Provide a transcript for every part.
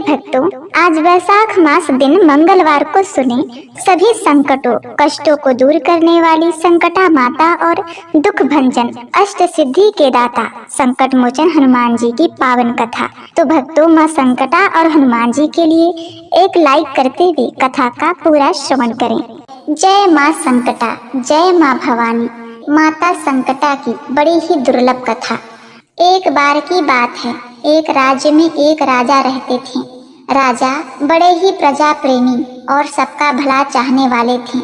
भक्तों, आज वैशाख मास दिन मंगलवार को सुने सभी संकटों कष्टों को दूर करने वाली संकटा माता और दुख भंजन अष्ट सिद्धि के दाता संकट मोचन हनुमान जी की पावन कथा। तो भक्तों, माँ संकटा और हनुमान जी के लिए एक लाइक करते हुए कथा का पूरा श्रवण करें। जय माँ संकटा, जय माँ भवानी। माता संकटा की बड़ी ही दुर्लभ कथा। एक बार की बात है, एक राज्य में एक राजा रहते थे। राजा बड़े ही प्रजा प्रेमी और सबका भला चाहने वाले थे।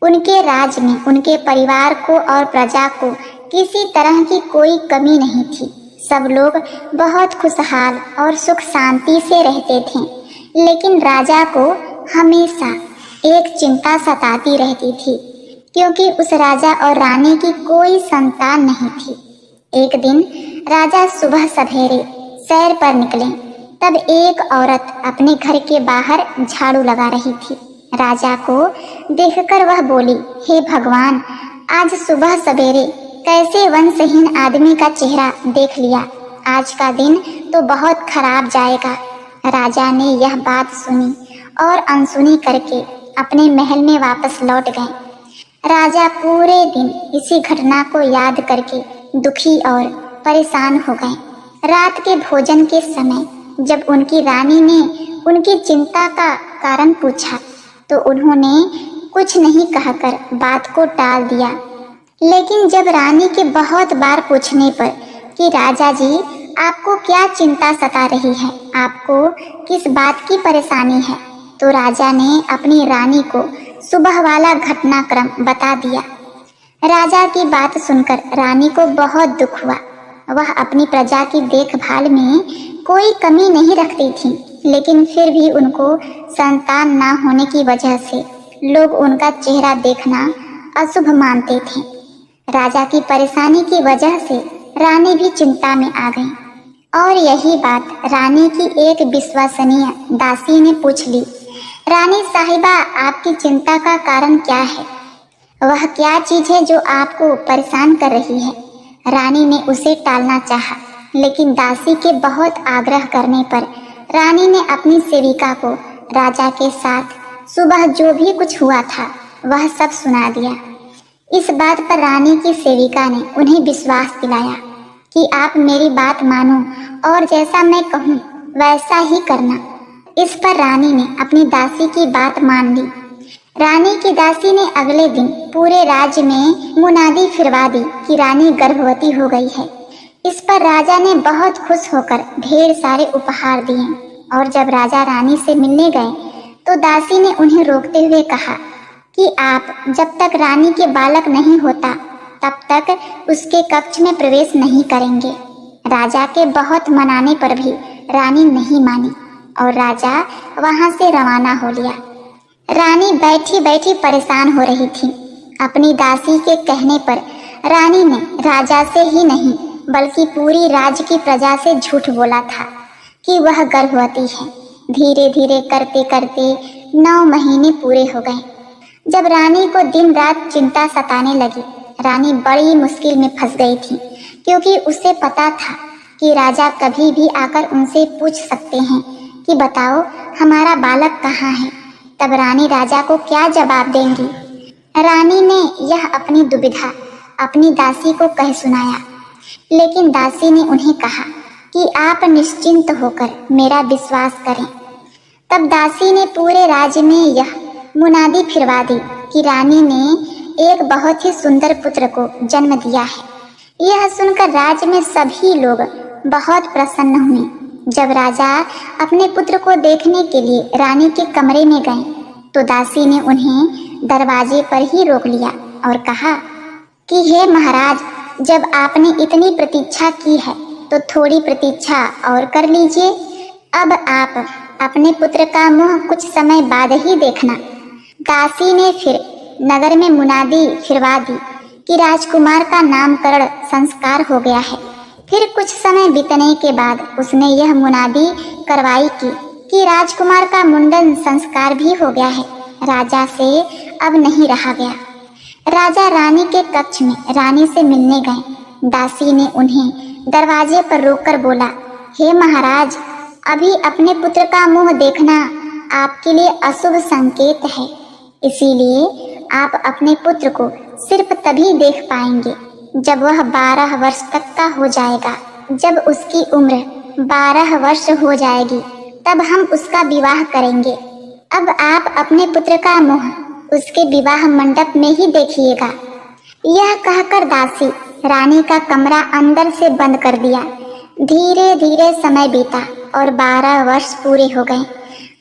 उनके राज्य में उनके परिवार को और प्रजा को किसी तरह की कोई कमी नहीं थी। सब लोग बहुत खुशहाल और सुख शांति से रहते थे। लेकिन राजा को हमेशा एक चिंता सताती रहती थी, क्योंकि उस राजा और रानी की कोई संतान नहीं थी। एक दिन राजा सुबह सवेरे सैर पर निकले, तब एक औरत अपने घर के बाहर झाड़ू लगा रही थी। राजा को देखकर वह बोली, हे भगवान, आज सुबह सवेरे कैसे वंशहीन आदमी का चेहरा देख लिया। आज का दिन तो बहुत खराब जाएगा। राजा ने यह बात सुनी और अनसुनी करके अपने महल में वापस लौट गए। राजा पूरे दिन इसी घटना को याद करके दुखी और परेशान हो गए। रात के भोजन के समय जब उनकी रानी ने उनकी चिंता का कारण पूछा, तो उन्होंने कुछ नहीं कहकर बात को टाल दिया। लेकिन जब रानी के बहुत बार पूछने पर कि राजा जी, आपको क्या चिंता सता रही है, आपको किस बात की परेशानी है, तो राजा ने अपनी रानी को सुबह वाला घटनाक्रम बता दिया। राजा की बात सुनकर रानी को बहुत दुख हुआ। वह अपनी प्रजा की देखभाल में कोई कमी नहीं रखती थी, लेकिन फिर भी उनको संतान ना होने की वजह से लोग उनका चेहरा देखना अशुभ मानते थे। राजा की परेशानी की वजह से रानी भी चिंता में आ गई और यही बात रानी की एक विश्वसनीय दासी ने पूछ ली। रानी साहिबा, आपकी चिंता का कारण क्या है? वह क्या चीज है जो आपको परेशान कर रही है? रानी ने उसे टालना चाहा, लेकिन दासी के बहुत आग्रह करने पर रानी ने अपनी सेविका को राजा के साथ सुबह जो भी कुछ हुआ था वह सब सुना दिया। इस बात पर रानी की सेविका ने उन्हें विश्वास दिलाया कि आप मेरी बात मानो और जैसा मैं कहूँ वैसा ही करना। इस पर रानी ने अपनी दासी की बात मान ली। रानी की दासी ने अगले दिन पूरे राज्य में मुनादी फिरवा दी कि रानी गर्भवती हो गई है। इस पर राजा ने बहुत खुश होकर ढेर सारे उपहार दिए और जब राजा रानी से मिलने गए तो दासी ने उन्हें रोकते हुए कहा कि आप जब तक रानी के बालक नहीं होता तब तक उसके कक्ष में प्रवेश नहीं करेंगे। राजा के बहुत मनाने पर भी रानी नहीं मानी और राजा वहां से रवाना हो लिया। रानी बैठी बैठी परेशान हो रही थी। अपनी दासी के कहने पर रानी ने राजा से ही नहीं बल्कि पूरी राज्य की प्रजा से झूठ बोला था कि वह गर्भवती है। धीरे धीरे करते करते 9 महीने पूरे हो गए। जब रानी को दिन रात चिंता सताने लगी, रानी बड़ी मुश्किल में फंस गई थी, क्योंकि उसे पता था कि राजा कभी भी आकर उनसे पूछ सकते हैं कि बताओ हमारा बालक कहाँ है। तब रानी राजा को क्या जवाब देंगी? रानी ने यह अपनी दुविधा अपनी दासी को कह सुनाया, लेकिन दासी ने उन्हें कहा कि आप निश्चिंत होकर मेरा विश्वास करें। तब दासी ने पूरे राज्य में यह मुनादी फिरवा दी कि रानी ने एक बहुत ही सुंदर पुत्र को जन्म दिया है। यह सुनकर राज्य में सभी लोग बहुत प्रसन्न हुए। जब राजा अपने पुत्र को देखने के लिए रानी के कमरे में गए तो दासी ने उन्हें दरवाजे पर ही रोक लिया और कहा कि हे महाराज, जब आपने इतनी प्रतीक्षा की है तो थोड़ी प्रतीक्षा और कर लीजिए। अब आप अपने पुत्र का मुंह कुछ समय बाद ही देखना। दासी ने फिर नगर में मुनादी फिरवा दी कि राजकुमार का नामकरण संस्कार हो गया है। फिर कुछ समय बीतने के बाद उसने यह मुनादी करवाई कि राजकुमार का मुंडन संस्कार भी हो गया है। राजा से अब नहीं रहा गया। राजा रानी के कक्ष में रानी से मिलने गए। दासी ने उन्हें दरवाजे पर रोककर बोला, हे महाराज, अभी अपने पुत्र का मुंह देखना आपके लिए अशुभ संकेत है, इसीलिए आप अपने पुत्र को सिर्फ तभी देख पाएंगे जब वह 12 वर्ष तक का हो जाएगा। जब उसकी उम्र 12 वर्ष हो जाएगी तब हम उसका विवाह करेंगे। अब आप अपने पुत्र का मुंह उसके विवाह मंडप में ही देखिएगा। यह कहकर दासी रानी का कमरा अंदर से बंद कर दिया। धीरे धीरे समय बीता और 12 वर्ष पूरे हो गए।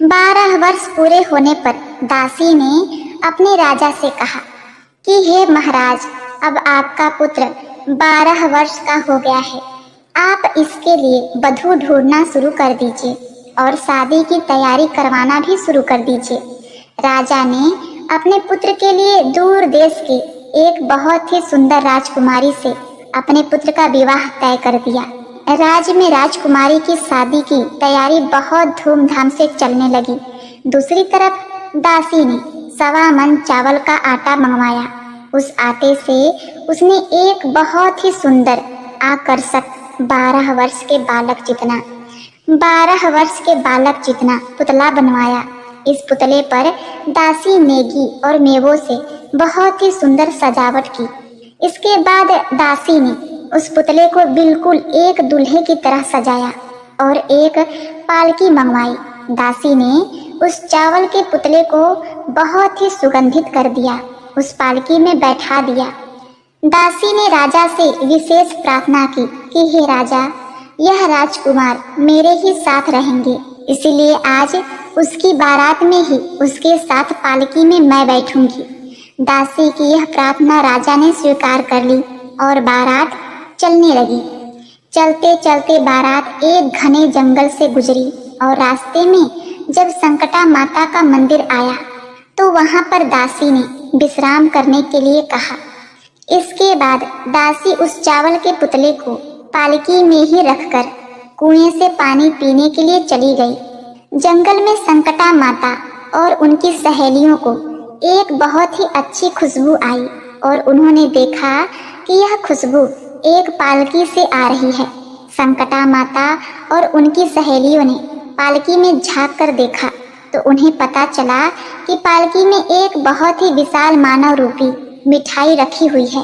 12 वर्ष पूरे होने पर दासी ने अपने राजा से कहा कि हे महाराज, अब आपका पुत्र 12 वर्ष का हो गया है। आप इसके लिए वधू ढूंढना शुरू कर दीजिए और शादी की तैयारी करवाना भी शुरू कर दीजिए। राजा ने अपने पुत्र के लिए दूर देश के एक बहुत ही सुंदर राजकुमारी से अपने पुत्र का विवाह तय कर दिया। राज्य में राजकुमारी की शादी की तैयारी बहुत धूमधाम से चलने लगी। दूसरी तरफ दासी ने 1.25 मन चावल का आटा मंगवाया। उस आटे से उसने एक बहुत ही सुंदर आकर्षक 12 वर्ष के बालक जितना पुतला बनवाया। इस पुतले पर दासी नेगी और मेवों से बहुत ही सुंदर सजावट की। इसके बाद दासी ने उस पुतले को बिल्कुल एक दूल्हे की तरह सजाया और एक पालकी मंगवाई। दासी ने उस चावल के पुतले को बहुत ही सुगंधित कर दिया, उस पालकी में बैठा दिया। दासी ने राजा से विशेष प्रार्थना की कि हे राजा, यह राजकुमार मेरे ही साथ रहेंगे, इसीलिए आज उसकी बारात में ही उसके साथ पालकी में मैं बैठूंगी। दासी की यह प्रार्थना राजा ने स्वीकार कर ली और बारात चलने लगी। चलते चलते बारात एक घने जंगल से गुजरी और रास्ते में जब संकटा माता का मंदिर आया तो वहां पर दासी ने विश्राम करने के लिए कहा। इसके बाद दासी उस चावल के पुतले को पालकी में ही रखकर कुएं से पानी पीने के लिए चली गई। जंगल में संकटा माता और उनकी सहेलियों को एक बहुत ही अच्छी खुशबू आई और उन्होंने देखा कि यह खुशबू एक पालकी से आ रही है। संकटा माता और उनकी सहेलियों ने पालकी में झांक कर देखा तो उन्हें पता चला कि पालकी में एक बहुत ही विशाल मानव रूपी मिठाई रखी हुई है।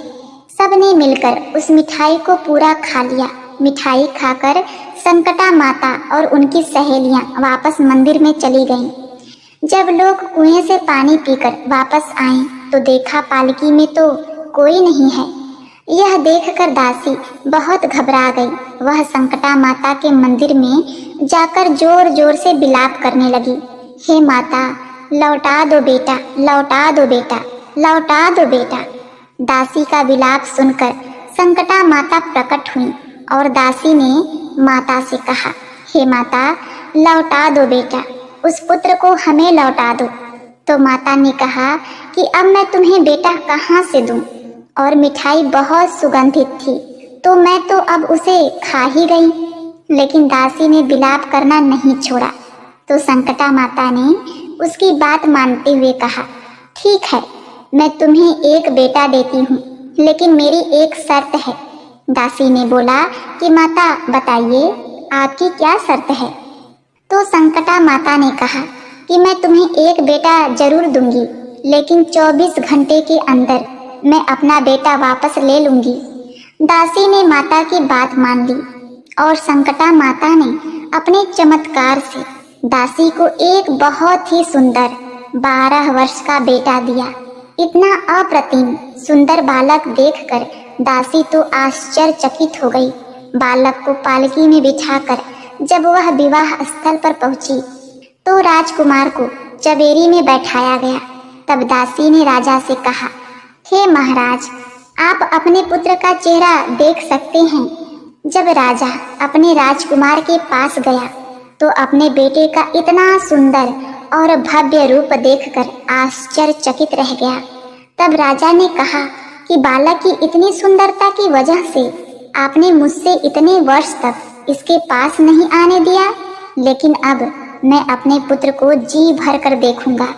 सबने मिलकर उस मिठाई को पूरा खा लिया। मिठाई खाकर संकटा माता और उनकी सहेलियां वापस मंदिर में चली गईं। जब लोग कुएं से पानी पीकर वापस आए तो देखा पालकी में तो कोई नहीं है। यह देखकर दासी बहुत घबरा गई। वह संकटा माता के मंदिर में जाकर जोर जोर से विलाप करने लगी। हे माता, लौटा दो बेटा, लौटा दो बेटा, लौटा दो बेटा। दासी का विलाप सुनकर संकटा माता प्रकट हुई और दासी ने माता से कहा, हे माता, लौटा दो बेटा, उस पुत्र को हमें लौटा दो। तो माता ने कहा कि अब मैं तुम्हें बेटा कहाँ से दूं? और मिठाई बहुत सुगंधित थी तो मैं तो अब उसे खा ही गई। लेकिन दासी ने विलाप करना नहीं छोड़ा। तो संकटा माता ने उसकी बात मानते हुए कहा, ठीक है, मैं तुम्हें एक बेटा देती हूँ, लेकिन मेरी एक शर्त है। दासी ने बोला कि माता बताइए, आपकी क्या शर्त है? तो संकटा माता ने कहा कि मैं तुम्हें एक बेटा जरूर दूंगी, लेकिन 24 घंटे के अंदर मैं अपना बेटा वापस ले लूंगी। दासी ने माता की बात मान ली और संकटा माता ने अपने चमत्कार से दासी को एक बहुत ही सुंदर 12 वर्ष का बेटा दिया। इतना अप्रतिम सुंदर बालक देखकर दासी तो आश्चर्यचकित हो गई। बालक को पालकी में बिठाकर जब वह विवाह स्थल पर पहुंची तो राजकुमार को चबेरी में बैठाया गया। तब दासी ने राजा से कहा, हे महाराज, आप अपने पुत्र का चेहरा देख सकते हैं। जब राजा अपने राजकुमार के पास गया तो अपने बेटे का इतना सुंदर और भव्य रूप देखकर आश्चर्यचकित रह गया। तब राजा ने कहा कि बालक की इतनी सुंदरता की वजह से आपने मुझसे इतने वर्ष तक इसके पास नहीं आने दिया, लेकिन अब मैं अपने पुत्र को जी भर कर देखूंगा।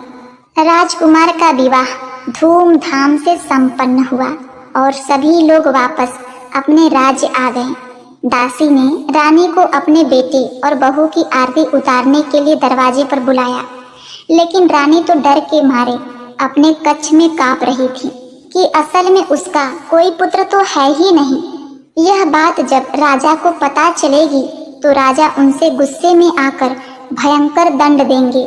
राजकुमार का विवाह धूमधाम से संपन्न हुआ और सभी लोग वापस अपने राज्य आ गए। दासी ने रानी को अपने बेटे और बहू की आरती उतारने के लिए दरवाजे पर बुलाया, लेकिन रानी तो डर के मारे अपने कक्ष में कांप रही थी कि असल में उसका कोई पुत्र तो है ही नहीं। यह बात जब राजा को पता चलेगी तो राजा उनसे गुस्से में आकर भयंकर दंड देंगे।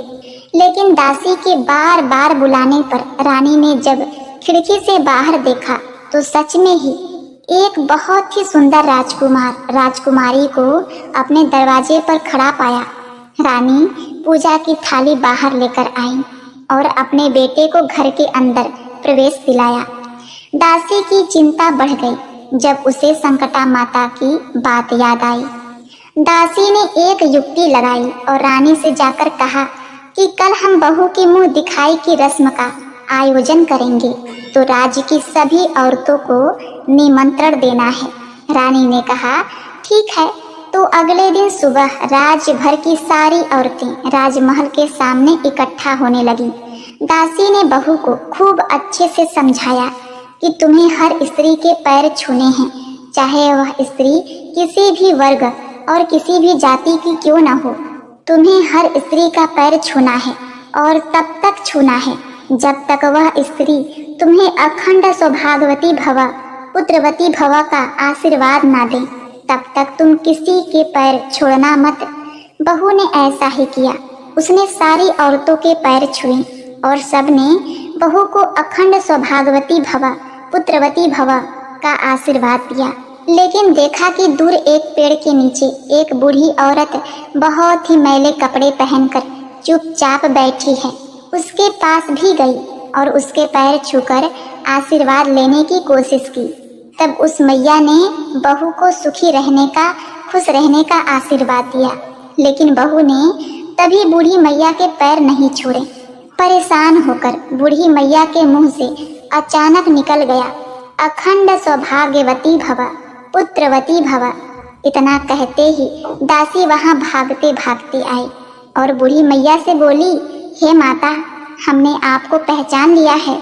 लेकिन दासी के बार बार बुलाने पर रानी ने जब खिड़की से बाहर देखा तो सच में ही एक बहुत ही सुंदर राजकुमारी को अपने दरवाजे पर खड़ा पाया। रानी पूजा की थाली बाहर लेकर आई और अपने बेटे को घर के अंदर प्रवेश दिलाया। दासी की चिंता बढ़ गई जब उसे संकटा माता की बात याद आई। दासी ने एक युक्ति लगाई और रानी से जाकर कहा कि कल हम बहू की मुंह दिखाई की रस्म का आयोजन करेंगे, तो राज्य की सभी औरतों को निमंत्रण देना है। रानी ने कहा ठीक है। तो अगले दिन सुबह राज्य भर की सारी औरतें राजमहल के सामने इकट्ठा होने लगी। दासी ने बहू को खूब अच्छे से समझाया कि तुम्हें हर स्त्री के पैर छूने हैं, चाहे वह स्त्री किसी भी वर्ग और किसी भी जाति की क्यों न हो। तुम्हें हर स्त्री का पैर छूना है और तब तक छूना है जब तक वह स्त्री तुम्हें अखंड सौभाग्यवती भव पुत्रवती भव का आशीर्वाद ना दे, तब तक तुम किसी के पैर छोड़ना मत। बहू ने ऐसा ही किया। उसने सारी औरतों के पैर छुए और सबने बहू को अखंड सौभाग्यवती भव पुत्रवती भव का आशीर्वाद दिया। लेकिन देखा कि दूर एक पेड़ के नीचे एक बूढ़ी औरत बहुत ही मैले कपड़े पहनकर चुपचाप बैठी है। उसके पास भी गई और उसके पैर छूकर आशीर्वाद लेने की कोशिश की। तब उस मैया ने बहू को सुखी रहने का, खुश रहने का आशीर्वाद दिया, लेकिन बहू ने तभी बूढ़ी मैया के पैर नहीं छोड़े। परेशान होकर बूढ़ी मैया के मुंह से अचानक निकल गया अखंड सौभाग्यवती भव पुत्रवती भव। इतना कहते ही दासी वहां भागते भागते आई और बूढ़ी मैया से बोली, हे माता, हमने आपको पहचान लिया है।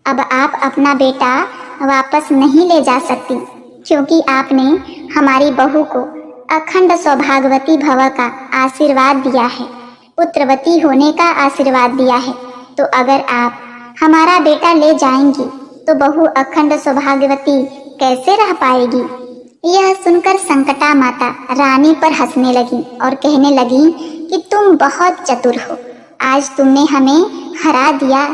अब आप अपना बेटा वापस नहीं ले जा सकती, क्योंकि आपने हमारी बहू को अखंड सौभाग्यवती भव का आशीर्वाद दिया है, पुत्रवती होने का आशीर्वाद दिया है। तो अगर आप हमारा बेटा ले जाएंगी तो बहू अखंड सौभाग्यवती कैसे रह पाएगी। यह सुनकर संकटा माता रानी पर हंसने लगी और कहने लगी कि तुम बहुत चतुर हो, आज तुमने हमें हरा दिया।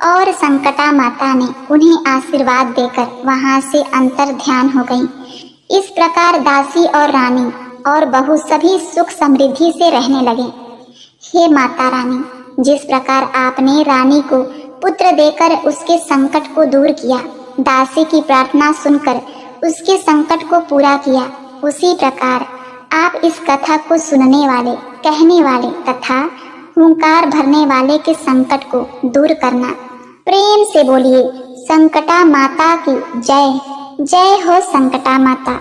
और संकटा माता ने उन्हें आशीर्वाद देकर वहां से अंतर ध्यान हो गई। इस प्रकार दासी और रानी और बहू सभी सुख समृद्धि से रहने लगे। हे माता रानी, जिस प्रकार आपने रानी को पुत्र देकर उसके संकट को दूर किया, दासी की प्रार्थना सुनकर उसके संकट को पूरा किया, उसी प्रकार आप इस कथा को सुनने वाले, कहने वाले तथा हुंकार भरने वाले के संकट को दूर करना। प्रेम से बोलिए संकटा माता की जय। जय हो संकटा माता।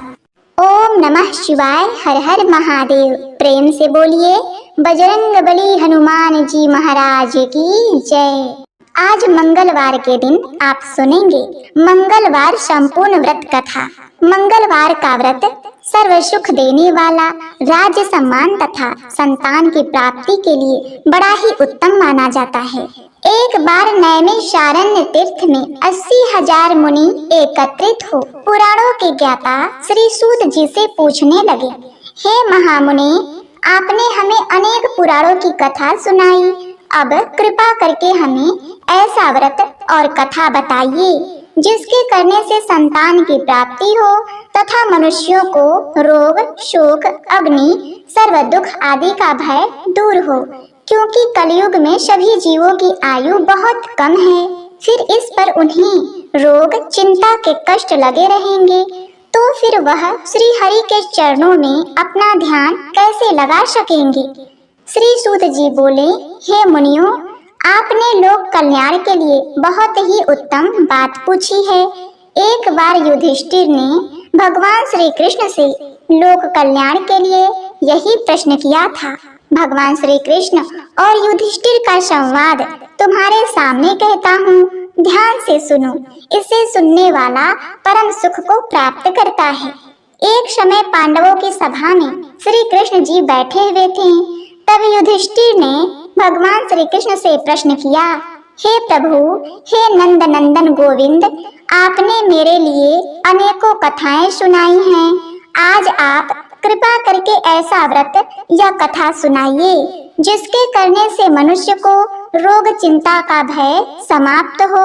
ओम नमः शिवाय। हर हर महादेव। प्रेम से बोलिए बजरंग बली हनुमान जी महाराज की जय। आज मंगलवार के दिन आप सुनेंगे मंगलवार संपूर्ण व्रत कथा। मंगलवार का व्रत सर्व सुख देने वाला, राज्य सम्मान तथा संतान की प्राप्ति के लिए बड़ा ही उत्तम माना जाता है। एक बार नैमिषारण्य तीर्थ में 80,000 मुनि एकत्रित हो पुराणों के ज्ञाता श्री सूत जी से पूछने लगे, हे महामुनि, आपने हमें अनेक पुराणों की कथा सुनाई, अब कृपा करके हमें ऐसा व्रत और कथा बताइए जिसके करने से संतान की प्राप्ति हो तथा मनुष्यों को रोग, शोक, अग्नि, सर्व दुख आदि का भय दूर हो, क्योंकि कलयुग में सभी जीवों की आयु बहुत कम है। फिर इस पर उन्हें रोग, चिंता के कष्ट लगे रहेंगे, तो फिर वह श्री हरि के चरणों में अपना ध्यान कैसे लगा सकेंगे। श्री सूत जी बोले, हे मुनियों, आपने लोक कल्याण के लिए बहुत ही उत्तम बात पूछी है। एक बार युधिष्ठिर ने भगवान श्री कृष्ण से लोक कल्याण के लिए यही प्रश्न किया था। भगवान श्री कृष्ण और युधिष्ठिर का संवाद तुम्हारे सामने कहता हूँ, ध्यान से सुनो। इसे सुनने वाला परम सुख को प्राप्त करता है। एक समय पांडवों की सभा में श्री कृष्ण जी बैठे हुए थे। तब युधिष्ठिर ने भगवान श्री कृष्ण से प्रश्न किया, हे प्रभु, हे नंद नंदन गोविंद, आपने मेरे लिए अनेकों कथाएं सुनाई हैं। आज आप कृपा करके ऐसा व्रत या कथा सुनाइए जिसके करने से मनुष्य को रोग चिंता का भय समाप्त हो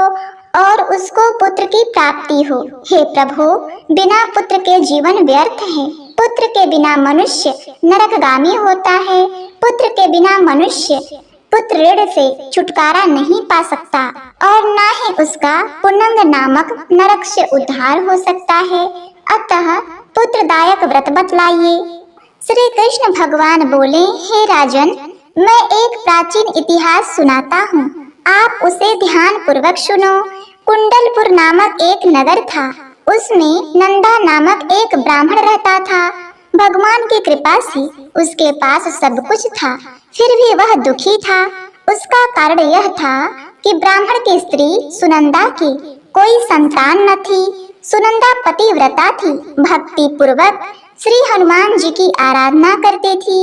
और उसको पुत्र की प्राप्ति हो। हे प्रभु, बिना पुत्र के जीवन व्यर्थ है। पुत्र के बिना मनुष्य नरकगामी होता है। पुत्र के बिना मनुष्य पुत्र ऋण से छुटकारा नहीं पा सकता और न ही उसका पुनंग नामक नरक से उद्धार हो सकता है। अतः पुत्रदायक व्रत बतलाइए। श्री कृष्ण भगवान बोले, हे राजन, मैं एक प्राचीन इतिहास सुनाता हूँ, आप उसे ध्यान पूर्वक सुनो। कुंडलपुर नामक एक नगर था। उसमें नंदा नामक एक ब्राह्मण रहता था। भगवान की कृपा से उसके पास सब कुछ था, फिर भी वह दुखी था। उसका कारण यह था कि ब्राह्मण की स्त्री सुनंदा की कोई संतान न थी। सुनंदा पतिव्रता थी, भक्ति पूर्वक श्री हनुमान जी की आराधना करती थी।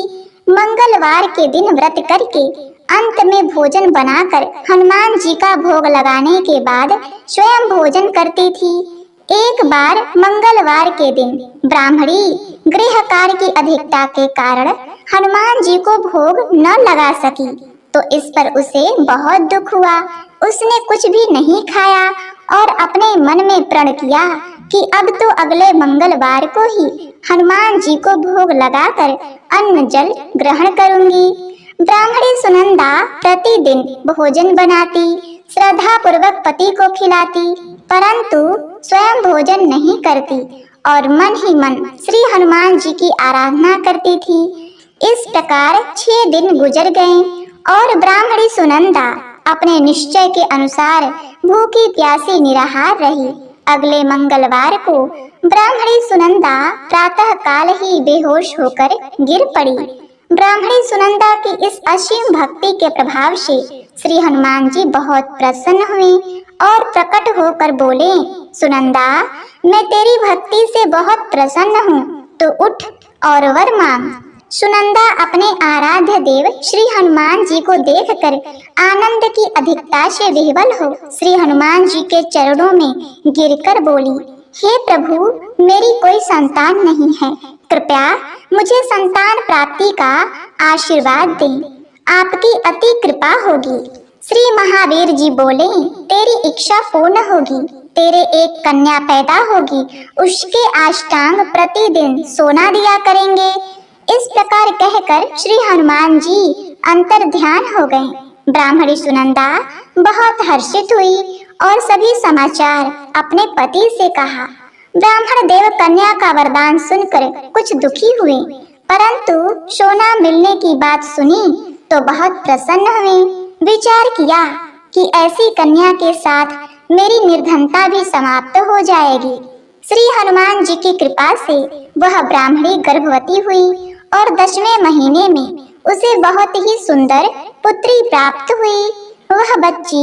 मंगलवार के दिन व्रत करके अंत में भोजन बनाकर हनुमान जी का भोग लगाने के बाद स्वयं भोजन करती थी। एक बार मंगलवार के दिन ब्राह्मणी गृह कार्य की अधिकता के कारण हनुमान जी को भोग न लगा सकी, तो इस पर उसे बहुत दुख हुआ। उसने कुछ भी नहीं खाया और अपने मन में प्रण किया कि अब तो अगले मंगलवार को ही हनुमान जी को भोग लगाकर अन्न जल ग्रहण करूंगी। ब्राह्मणी सुनंदा प्रतिदिन भोजन बनाती, श्रद्धा पूर्वक पति को खिलाती, परंतु स्वयं भोजन नहीं करती और मन ही मन श्री हनुमान जी की आराधना करती थी। इस प्रकार 6 दिन गुजर गए और ब्राह्मणी सुनंदा अपने निश्चय के अनुसार भूखी प्यासी निराहार रही। अगले मंगलवार को ब्राह्मणी सुनंदा प्रातः काल ही बेहोश होकर गिर पड़ी। ब्राह्मणी सुनंदा की इस असीम भक्ति के प्रभाव से श्री हनुमान जी बहुत प्रसन्न हुए और प्रकट होकर बोले, सुनंदा, मैं तेरी भक्ति से बहुत प्रसन्न हूँ, तो उठ और वर मांग। सुनंदा अपने आराध्य देव श्री हनुमान जी को देखकर आनंद की अधिकता से विह्वल हो श्री हनुमान जी के चरणों में गिरकर बोली, हे प्रभु, मेरी कोई संतान नहीं है, कृपया मुझे संतान प्राप्ति का आशीर्वाद दें, आपकी अति कृपा होगी। श्री महावीर जी बोले, तेरी इच्छा पूर्ण होगी, तेरे एक कन्या पैदा होगी, उसके अष्टांग प्रतिदिन सोना दिया करेंगे। इस प्रकार कहकर श्री हनुमान जी अंतर ध्यान हो गए। ब्राह्मणी सुनंदा बहुत हर्षित हुई और सभी समाचार अपने पति से कहा। ब्राह्मण देव कन्या का वरदान सुनकर कुछ दुखी हुए, परंतु सोना मिलने की बात सुनी तो बहुत प्रसन्न हुए। विचार किया कि ऐसी कन्या के साथ मेरी निर्धनता भी समाप्त हो जाएगी। श्री हनुमान जी की कृपा से वह ब्राह्मणी गर्भवती हुई और 10वें महीने में उसे बहुत ही सुंदर पुत्री प्राप्त हुई। वह बच्ची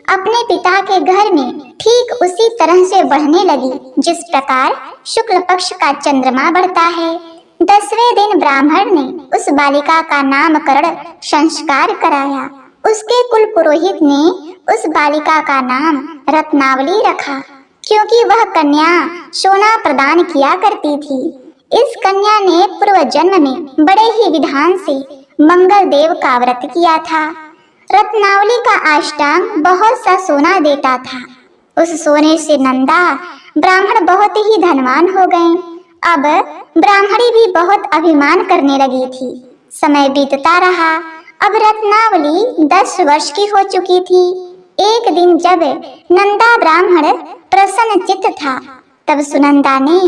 अपने पिता के घर में ठीक उसी तरह से बढ़ने लगी जिस प्रकार शुक्ल पक्ष का चंद्रमा बढ़ता है। 10वें दिन ब्राह्मण ने उस बालिका का नामकरण संस्कार कराया। उसके कुल पुरोहित ने उस बालिका का नाम रत्नावली रखा, क्योंकि वह कन्या सोना प्रदान किया करती थी। इस कन्या ने पूर्व जन्म में बड़े ही विधान से मंगल देव का व्रत किया था। रत्नावली का अष्टांग बहुत सा सोना देता था। उस सोने से नंदा ब्राह्मण बहुत ही धनवान हो गए। अब ब्राह्मणी भी बहुत अभिमान करने लगी थी। समय बीतता रहा। अब रत्नावली 10 वर्ष की हो चुकी थी। एक दिन जब नंदा ब्राह्मण प्रसन्न चित्त था, तब सुनंदा ने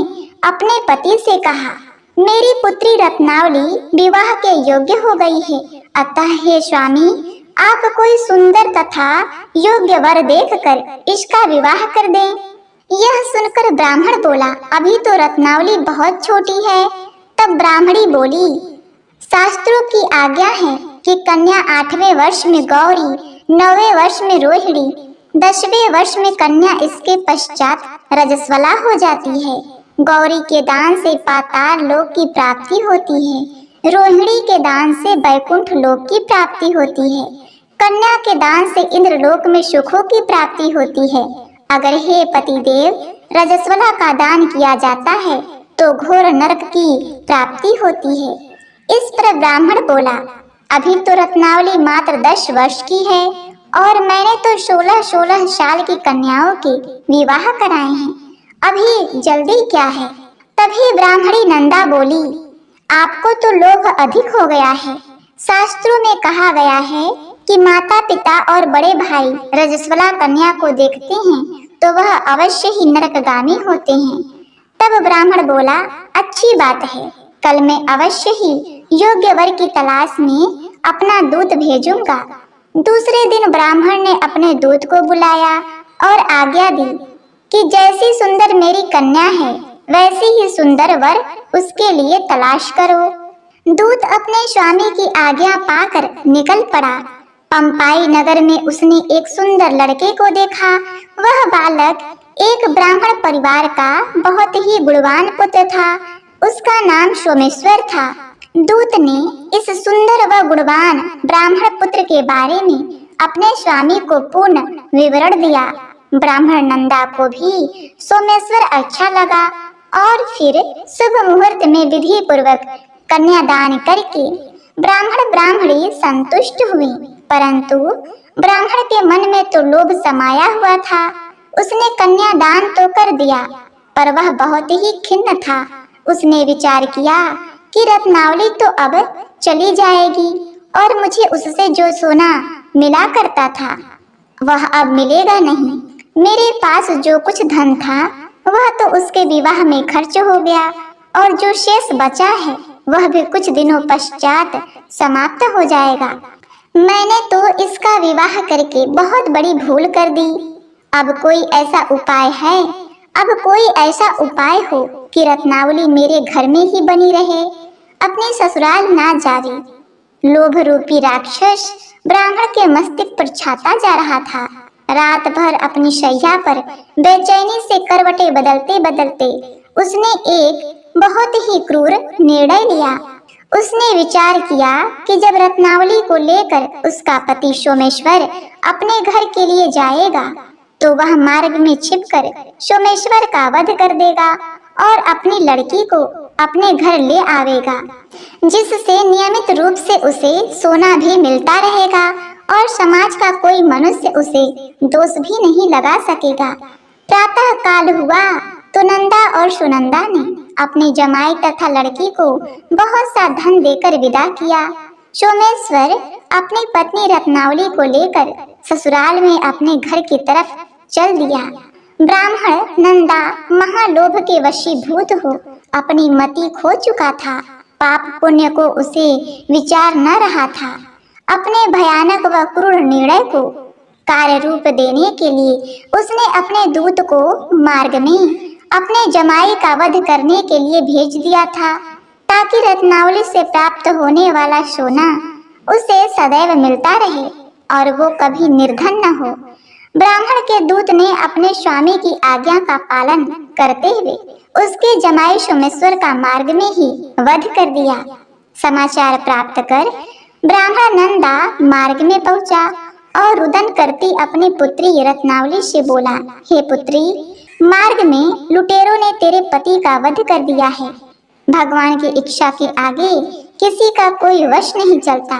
अपने पति से कहा, मेरी पुत्री रत्नावली विवाह के योग्य हो गई है, अतः हे स्वामी, आप कोई सुंदर तथा योग्य वर देखकर इसका विवाह कर दें। यह सुनकर ब्राह्मण बोला, अभी तो रत्नावली बहुत छोटी है। तब ब्राह्मणी बोली, शास्त्रों की आज्ञा है कि कन्या 8वें वर्ष में गौरी, 9वें वर्ष में रोहिणी, 10वें वर्ष में कन्या, इसके पश्चात रजस्वला हो जाती है। गौरी के दान से पाताल लोक की प्राप्ति होती है, रोहिणी के दान से बैकुंठ लोक की प्राप्ति होती है, कन्या के दान से इंद्रलोक में सुखों की प्राप्ति होती है। अगर हे पतिदेव रजस्वला का दान किया जाता है तो घोर नरक की प्राप्ति होती है। इस पर ब्राह्मण बोला, अभी तो रत्नावली मात्र 10 वर्ष की है और मैंने तो 16-16 साल की कन्याओं के विवाह कराए हैं, अभी जल्दी क्या है। तभी ब्राह्मणी नंदा बोली, आपको तो लोभ अधिक हो गया है। शास्त्रों में कहा गया है कि माता पिता और बड़े भाई रजस्वला कन्या को देखते हैं तो वह अवश्य ही नरकगामी होते हैं। तब ब्राह्मण बोला, अच्छी बात है, कल मैं अवश्य ही योग्य वर की तलाश में अपना दूत भेजूंगा। दूसरे दिन ब्राह्मण ने अपने दूत को बुलाया और आज्ञा दी कि जैसी सुंदर मेरी कन्या है वैसी ही सुंदर वर उसके लिए तलाश करो। दूत अपने स्वामी की आज्ञा पाकर निकल पड़ा। पंपाई नगर में उसने एक सुंदर लड़के को देखा। वह बालक एक ब्राह्मण परिवार का बहुत ही गुणवान पुत्र था। उसका नाम सोमेश्वर था। दूत ने इस सुंदर व गुणवान ब्राह्मण पुत्र के बारे में अपने स्वामी को पूर्ण विवरण दिया। ब्राह्मण नंदा को भी सोमेश्वर अच्छा लगा और फिर शुभ मुहूर्त में विधि पूर्वक कन्यादान करके ब्राह्मण ब्राह्मणी संतुष्ट हुई। परंतु ब्राह्मण के मन में तो लोभ समाया हुआ था। उसने कन्यादान तो कर दिया पर वह बहुत ही खिन्न था। उसने विचार किया कि रत्नावली तो अब चली जाएगी और मुझे उससे जो सोना मिला करता था वह अब मिलेगा नहीं। मेरे पास जो कुछ धन था वह तो उसके विवाह में खर्च हो गया और जो शेष बचा है वह भी कुछ दिनों पश्चात समाप्त हो जाएगा। मैंने तो इसका विवाह करके बहुत बड़ी भूल कर दी। अब कोई ऐसा उपाय है, अब कोई ऐसा उपाय हो कि रत्नावली मेरे घर में ही बनी रहे, अपने ससुराल ना जावे। लोभ रूपी राक्षस ब्राह्मण के मस्तिष्क पर छाता जा रहा था। रात भर अपनी शैया पर बेचैनी से करवटें बदलते बदलते उसने एक बहुत ही क्रूर निर्णय लिया। उसने विचार किया कि जब रत्नावली को लेकर उसका पति सोमेश्वर अपने घर के लिए जाएगा तो वह मार्ग में छिपकर सोमेश्वर का वध कर देगा और अपनी लड़की को अपने घर ले आवेगा, जिससे नियमित रूप से उसे सोना भी मिलता रहेगा और समाज का कोई मनुष्य उसे दोष भी नहीं लगा सकेगा। प्रातः काल हुआ तो नंदा और सुनंदा ने अपनी जमाई तथा लड़की को बहुत सा धन देकर विदा किया। सोमेश्वर अपनी पत्नी रत्नावली को लेकर ससुराल में अपने घर की तरफ चल दिया। ब्राह्मण नंदा महालोभ के वशीभूत हो अपनी मति खो चुका था। पाप पुण्य को उसे विचार न रहा था। अपने भयानक व क्रूर निर्णय को कार्य रूप देने के लिए उसने अपने दूत को मार्ग में अपने जमाई का वध करने के लिए भेज दिया था, ताकि रत्नावली से प्राप्त होने वाला सोना उसे सदैव मिलता रहे और वो कभी निर्धन न हो। ब्राह्मण के दूत ने अपने स्वामी की आज्ञा का पालन करते हुए उसके जमाई सोमेश्वर का मार्ग में ही वध कर दिया। समाचार प्राप्त कर ब्राह्मण नंदा मार्ग में पहुंचा और रुदन करती अपनी पुत्री रत्नावली से बोला, हे पुत्री, मार्ग में लुटेरों ने तेरे पति का वध कर दिया है। भगवान की इच्छा के आगे किसी का कोई वश नहीं चलता।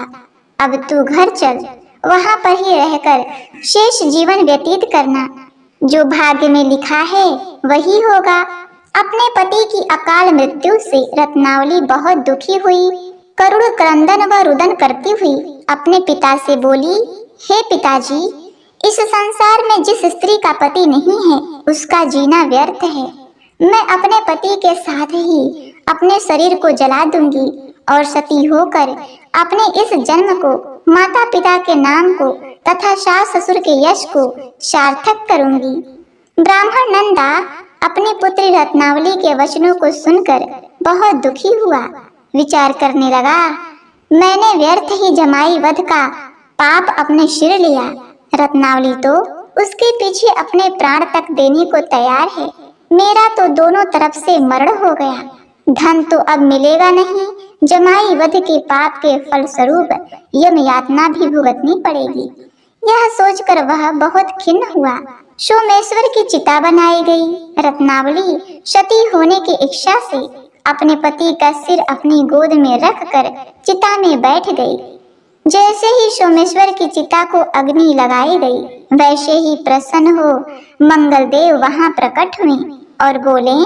अब तू घर चल, वहां पर ही रहकर शेष जीवन व्यतीत करना। जो भाग्य में लिखा है वही होगा। अपने पति की अकाल मृत्यु से रत्नावली बहुत दुखी हुई। करुण क्रंदन व रुदन करती हुई अपने पिता से बोली, हे पिताजी, इस संसार में जिस स्त्री का पति नहीं है उसका जीना व्यर्थ है। मैं अपने पति के साथ ही अपने शरीर को जला दूंगी और सती होकर अपने इस जन्म को माता पिता के नाम को तथा सास ससुर के यश को सार्थक करूंगी। ब्राह्मण नंदा अपनी पुत्री रत्नावली के वचनों को सुनकर बहुत दुखी हुआ। विचार करने लगा, मैंने व्यर्थ ही जमाई वध का पाप अपने सिर लिया। रत्नावली तो उसके पीछे अपने प्राण तक देने को तैयार है। मेरा तो दोनों तरफ से मरण हो गया, धन तो अब मिलेगा नहीं, जमाई वध के पाप के फल स्वरूप यम यातना भी भुगतनी पड़ेगी। यह सोचकर वह बहुत खिन्न हुआ। सोमेश्वर की चिता बनाई गई। रत्नावली सती होने की इच्छा से अपने पति का सिर अपनी गोद में रखकर चिता में बैठ गई। जैसे ही सोमेश्वर की चिता को अग्नि लगाई गई, वैसे ही प्रसन्न हो मंगलदेव वहां प्रकट हुए और बोले,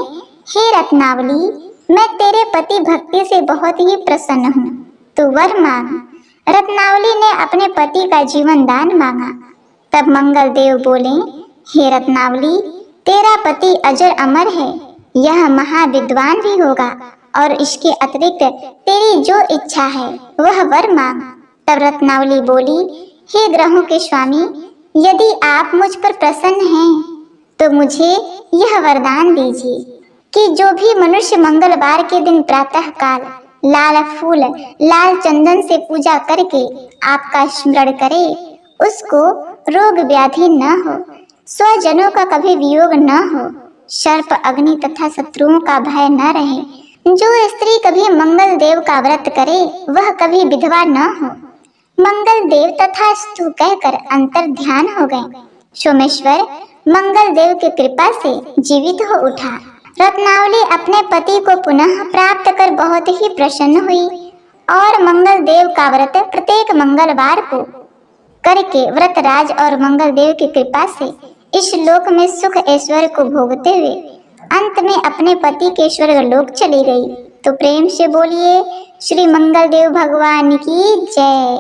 हे रत्नावली, मैं तेरे पति भक्ति से बहुत ही प्रसन्न हूँ, तू वर मांग। रत्नावली ने अपने पति का जीवन दान मांगा। तब मंगलदेव बोले, हे रत्नावली, तेरा पति अजर अमर है, यह महाविद्वान भी होगा और इसके अतिरिक्त तेरी जो इच्छा है वह वर मांग। तब रत्नावली बोली, हे ग्रहों के स्वामी, यदि आप मुझ पर प्रसन्न हैं तो मुझे यह वरदान दीजिए कि जो भी मनुष्य मंगलवार के दिन प्रातः काल लाल फूल लाल चंदन से पूजा करके आपका स्मरण करे, उसको रोग व्याधि न हो, स्वजनों का कभी वियोग न हो, सर्प अग्नि तथा शत्रुओं का भय न रहे। जो स्त्री कभी मंगल देव का व्रत करे वह कभी विधवा न हो। मंगल देव तथास्तु कहकर अंतर ध्यान हो गए। सोमेश्वर मंगल देव की कृपा से जीवित हो उठा। रत्नावली अपने पति को पुनः प्राप्त कर बहुत ही प्रसन्न हुई और मंगल देव का व्रत प्रत्येक मंगलवार को करके व्रतराज और मंगल देव की कृपा से इस लोक में सुख ऐश्वर्य को भोगते हुए अंत में अपने पति के स्वर्ग लोक चली गई। तो प्रेम से बोलिए श्री मंगल देव भगवान की जय।